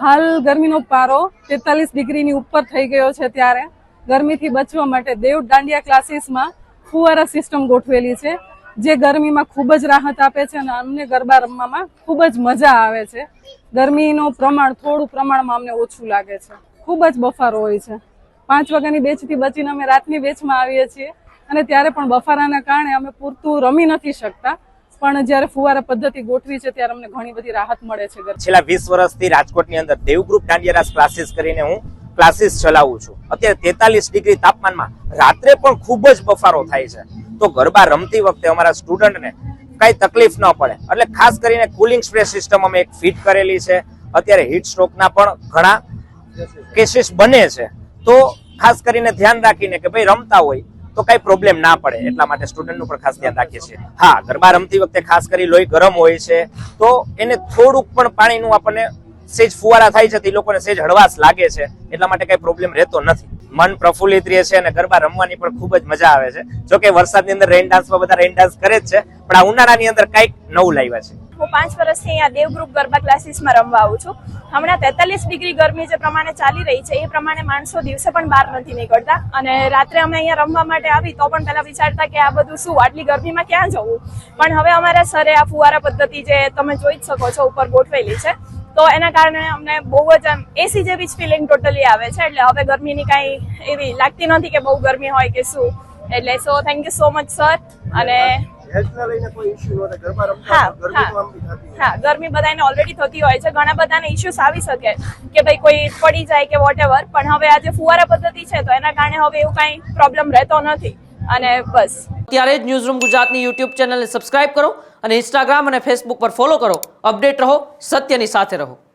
હાલ ગરમીનો પારો 43 ડિગ્રીની ઉપર થઈ ગયો છે, ત્યારે ગરમીથી બચવા માટે દેવ દાંડિયા ક્લાસીસમાં ફુવારા સિસ્ટમ ગોઠવેલી છે, જે ગરમીમાં ખૂબ જ રાહત આપે છે અને અમને ગરબા રમવામાં ખૂબ જ મજા આવે છે. ગરમીનું પ્રમાણ થોડું પ્રમાણમાં અમને ઓછું લાગે છે. ખૂબ જ બફારો હોય છે. 5 વાગ્યાની બેચથી બચીને અમે રાતની બેચમાં આવીએ છીએ અને ત્યારે પણ બફારાના કારણે અમે પૂરતું રમી નથી શકતા. પણ જ્યારે ફુવારા પદ્ધતિ ગોઠવી છે ત્યારે અમને ઘણી બધી રાહત મળે છે. છેલ્લા 20 વર્ષથી રાજકોટની અંદર દેવ ગ્રુપ દાંડિયા રાસ ક્લાસીસ કરીને હું ક્લાસીસ ચલાવું છું. અત્યારે 43 ડિગ્રી તાપમાનમાં રાત્રે પણ ખૂબ જ બફારો થાય છે, તો ગરબા રમતી વખતે અમારા સ્ટુડન્ટને કઈ તકલીફ ન પડે એટલે ખાસ કરીને કુલિંગ સ્પ્રે સિસ્ટમ અમે એક ફિટ કરેલી છે. અત્યારે હીટ સ્ટ્રોકના પણ ઘણા કેસીસ બને છે, તો ખાસ કરીને ધ્યાન રાખીને કે ભાઈ રમતા હોય તો કઈ પ્રોબ્લેમ ના પડે એટલા માટે સ્ટુડન્ટનું પણ ખાસ ધ્યાન રાખીએ છીએ. હા, ગરબા રમતી વખતે ખાસ કરી લોહી ગરમ હોય છે, તો એને થોડુંક પણ પાણીનું આપણને સેજ ફુવારા થાય છે તો એ લોકોને સેજ હળવાશ લાગે છે, એટલા માટે કઈ પ્રોબ્લેમ રહેતો નથી. મન પ્રફુલ્લિત રહે છે અને ગરબા રમવાની પણ ખૂબ જ મજા આવે છે. જો કે વરસાદની અંદર રેઇન ડાન્સમાં બધા રેઇન ડાન્સ કરે જ છે, પણ આ ઉનાળાની અંદર કંઈક નવું લાવ્યા છે. હું 5 વર્ષથી અહીંયા દેવ ગ્રુપ ગરબા ક્લાસીસમાં રમવા આવું છું. હમણાં 43 ડિગ્રી ગરમી જે પ્રમાણે ચાલી રહી છે એ પ્રમાણે માણસો દિવસે પણ બહાર નથી નીકળતા, અને રાત્રે અમે અહીંયા રમવા માટે આવી તો પણ પહેલા વિચારતા કે આ બધું શું, આટલી ગરમીમાં ક્યાં જવું. પણ હવે અમારા સરે આ ફુવારા પદ્ધતિ જે તમે જોઈ જ શકો છો ઉપર ગોઠવેલી છે, તો એના કારણે અમને બહુ જ એસી જેવી જ ફિલિંગ ટોટલી આવે છે. એટલે હવે ગરમીની કાંઈ એવી લાગતી નથી કે બહુ ગરમી હોય કે શું. એટલે so thank you so much sir. અને હા, ગરમી બધાને ઓલરેડી થતી હોય છે, ઘણા બધાને ઇશ્યુઝ આવી શકે કે ભાઈ કોઈ પડી જાય કે વોટ એવર, પણ હવે આ જે ફુવારા પદ્ધતિ છે તો એના કારણે હવે એવું કાંઈ પ્રોબ્લેમ રહેતો નથી. અને બસ ત્યારે જ ન્યૂઝરૂમ ગુજરાતની યુટ્યુબ ચેનલને સબસ્ક્રાઇબ કરો અને ઇન્સ્ટાગ્રામ અને ફેસબુક પર ફોલો કરો. અપડેટ રહો, સત્યની સાથે રહો.